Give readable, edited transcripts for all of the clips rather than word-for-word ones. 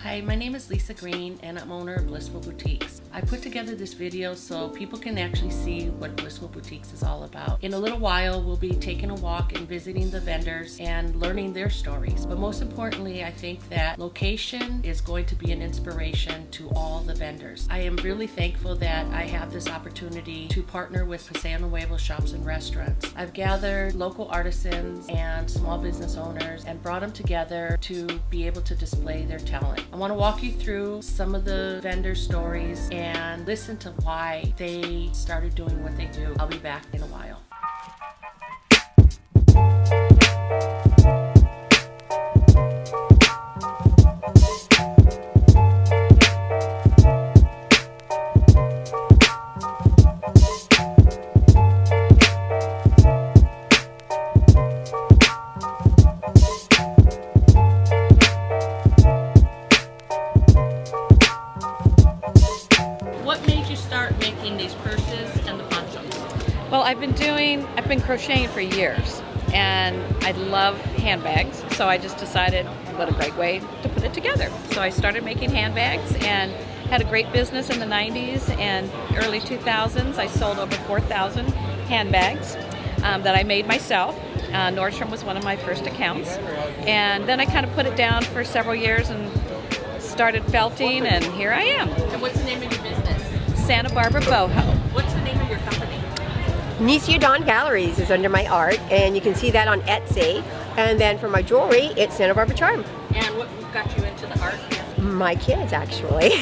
Hi, my name is Lisa Green and I'm owner of Blissful Boutiques. I put together this video so people can actually see what Blissful Boutiques is all about. In a little while, we'll be taking a walk and visiting the vendors and learning their stories. But most importantly, I think that location is going to be an inspiration to all the vendors. I am really thankful that I have this opportunity to partner with Paseo Nuevo shops and restaurants. I've gathered local artisans and small business owners and brought them together to be able to display their talent. I want to walk you through some of the vendor stories and listen to why they started doing what they do. I'll be back in a while. What made you start making these purses and the ponchos? Well, I've been crocheting for years, and I love handbags, so I just decided what a great way to put it together. So I started making handbags and had a great business in the 90s and early 2000s. I sold over 4,000 handbags that I made myself. Nordstrom was one of my first accounts, and then I kind of put it down for several years and started felting, and here I am. And what's the name of your business? Santa Barbara Boho. What's the name of your company? Nicia Dawn Galleries is under my art, and you can see that on Etsy. And then for my jewelry, it's Santa Barbara Charm. And what got you into the art? My kids, actually.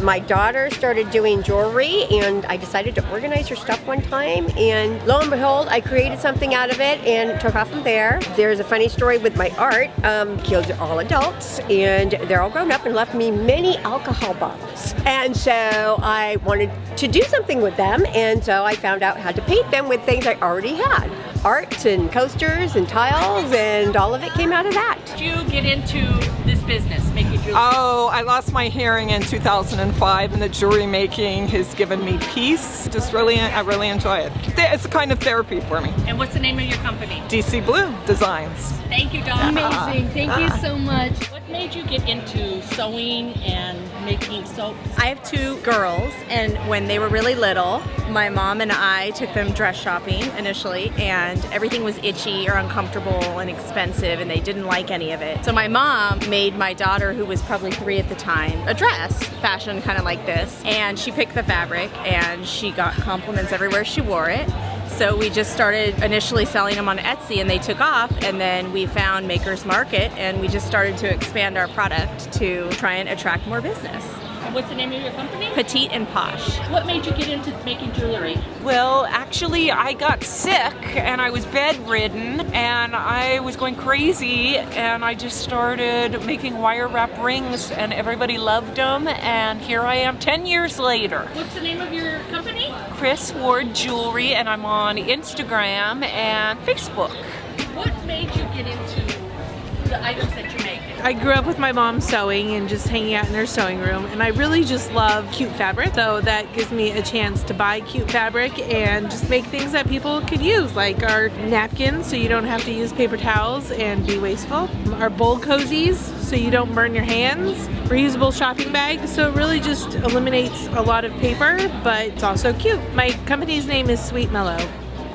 My daughter started doing jewelry, and I decided to organize her stuff one time, and lo and behold, I created something out of it and took off from there. There's a funny story with my art. Kids are all adults, and they're all grown up and left me many alcohol bottles. And so I wanted to do something with them, and so I found out how to paint them with things I already had. Art and coasters and tiles, and all of it came out of that. Did you get into this business, making jewelry? Oh, I lost my hearing in 2005, and the jewelry making has given me peace. I really enjoy it. It's a kind of therapy for me. And what's the name of your company? DC Blue Designs. Thank you, Dawn. Amazing. Thank you so much. What made you get into sewing and making soaps? I have two girls, and when they were really little, my mom and I took them dress shopping initially, and everything was itchy or uncomfortable and expensive, and they didn't like any of it. So my mom made my daughter, who was probably 3 at the time, a dress fashioned kind of like this, and she picked the fabric, and she got compliments everywhere she wore it. So we just started initially selling them on Etsy, and they took off, and then we found Maker's Market, and we just started to expand our product to try and attract more business. And what's the name of your company? Petite and Posh. What made you get into making jewelry? Well, actually, I got sick and I was bedridden and I was going crazy, and I just started making wire wrap rings and everybody loved them, and here I am 10 years later. What's the name of your company? Chris Ward Jewelry, and I'm on Instagram and Facebook. What made you get into the items that you make? I grew up with my mom sewing and just hanging out in her sewing room, and I really just love cute fabric, so that gives me a chance to buy cute fabric and just make things that people could use, like our napkins so you don't have to use paper towels and be wasteful, our bowl cozies so you don't burn your hands, reusable shopping bags, so it really just eliminates a lot of paper, but it's also cute. My company's name is Sweet Mellow.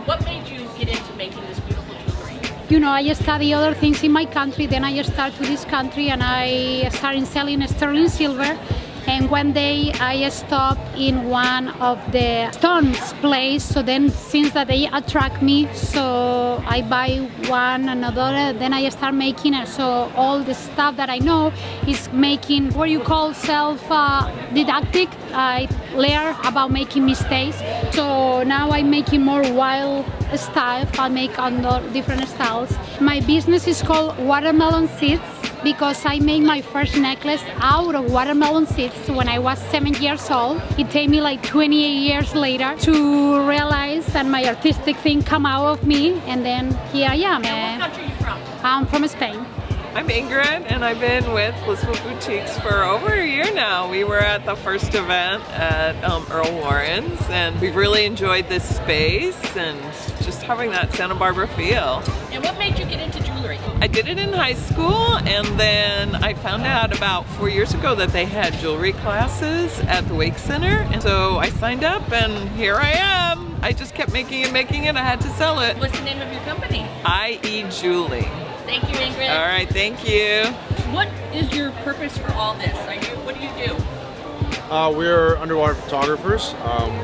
What made you get into making this beautiful jewelry? You know, I study other things in my country, then I start to this country, and I started selling sterling silver. And one day I stopped in one of the stones place, so then since that they attract me, so I buy one another, then I start making it. So all the stuff that I know is making what you call self-didactic. I learn about making mistakes. So now I'm making more wild style. I make under different styles. My business is called Watermelon Seeds, because I made my first necklace out of watermelon seeds when I was 7 years old. It took me like 28 years later to realize that my artistic thing come out of me, and then here I am. And what country are you from? I'm from Spain. I'm Ingrid, and I've been with Blissful Boutiques for over a year now. We were at the first event at Earl Warren's, and we've really enjoyed this space and just having that Santa Barbara feel. And what made you get into jewelry? I I did it in high school, and then I found out about 4 years ago that they had jewelry classes at the Wake Center, and so I signed up, and here I am. I just kept making it. I had to sell it. What's the name of your company? IE Jewelry. Thank you, Ingrid. All right, thank you. What is your purpose for all this? What do you do? We're underwater photographers.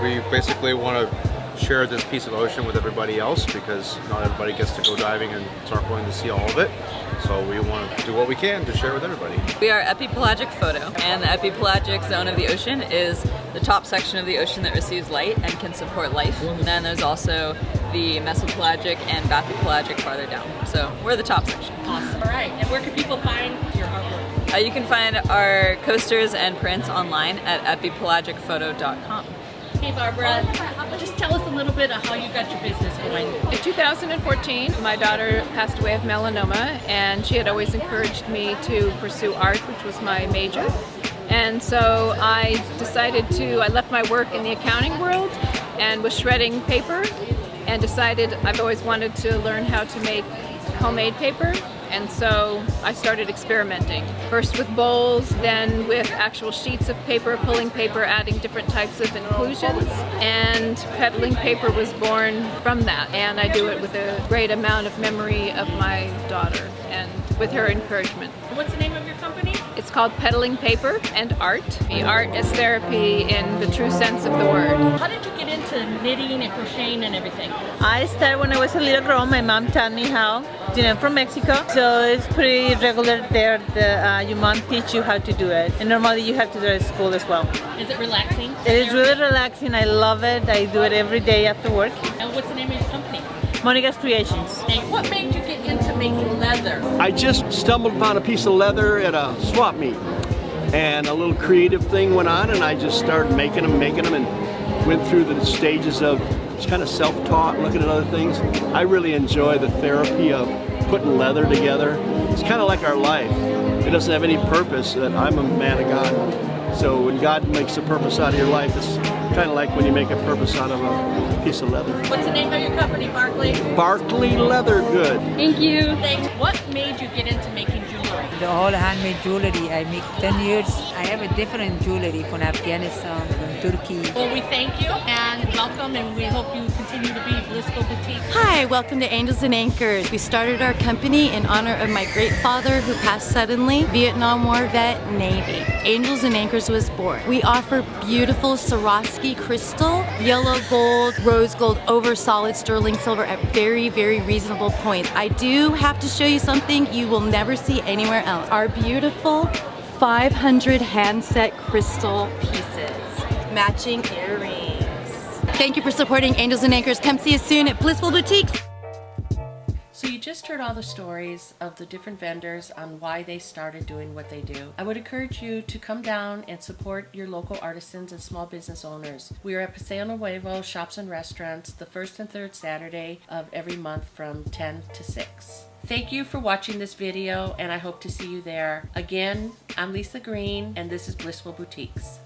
We basically want to share this piece of ocean with everybody else because not everybody gets to go diving and snorkeling to see all of it. So we want to do what we can to share with everybody. We are epipelagic photo, and the epipelagic zone of the ocean is the top section of the ocean that receives light and can support life. And then there's also the mesopelagic and bathypelagic farther down. So we're the top section. Awesome. All right, and where can people find your artwork? You can find our coasters and prints online at epipelagicphoto.com. Hey Barbara, just tell us a little bit of how you got your business going. In 2014, my daughter passed away of melanoma, and she had always encouraged me to pursue art, which was my major. And so I left my work in the accounting world and was shredding paper, and decided I've always wanted to learn how to make homemade paper. And so I started experimenting, first with bowls, then with actual sheets of paper, pulling paper, adding different types of inclusions, and peddling paper was born from that. And I do it with a great amount of memory of my daughter and with her encouragement. What's the name of your company? It's called Peddling Paper and Art. The art is therapy in the true sense of the word. How did you get into knitting and crocheting and everything? I started when I was a little girl. My mom taught me how. I'm from Mexico, so it's pretty regular there. Your mom teach you how to do it, and normally you have to do it at school as well. Is it relaxing? It is really relaxing. I love it. I do it every day after work. And what's the name of your company? Monica's Creations. And what made you get into making leather? I just stumbled upon a piece of leather at a swap meet, and a little creative thing went on, and I just started making them, and went through the stages of just kind of self-taught, looking at other things. I really enjoy the therapy of putting leather together. It's kind of like our life. It doesn't have any purpose. That I'm a man of God. So when God makes a purpose out of your life, it's kind of like when you make a purpose out of a piece of leather. What's the name of your company, Barkley? Barkley Leather Good. Thank you. Thanks. What made you get into making jewelry? The all handmade jewelry. I make 10 years. I have a different jewelry from Afghanistan, from Turkey. Well, we thank you and welcome, and we hope you continue to be Blissful Boutiques. Hi, welcome to Angels and Anchors. We started our company in honor of my great father who passed suddenly, Vietnam War vet, Navy. Angels and Anchors was born. We offer beautiful Swarovski crystal, yellow gold, rose gold over solid sterling silver at very, very reasonable points. I do have to show you something you will never see anywhere else. Our beautiful 500 hand-set crystal pieces, matching earrings. Thank you for supporting Angels and Anchors. Come see us soon at Blissful Boutiques. So you just heard all the stories of the different vendors on why they started doing what they do. I would encourage you to come down and support your local artisans and small business owners. We are at Paseo Nuevo Shops and Restaurants the first and third Saturday of every month from 10 to 6. Thank you for watching this video, and I hope to see you there. Again, I'm Lisa Green, and this is Blissful Boutiques.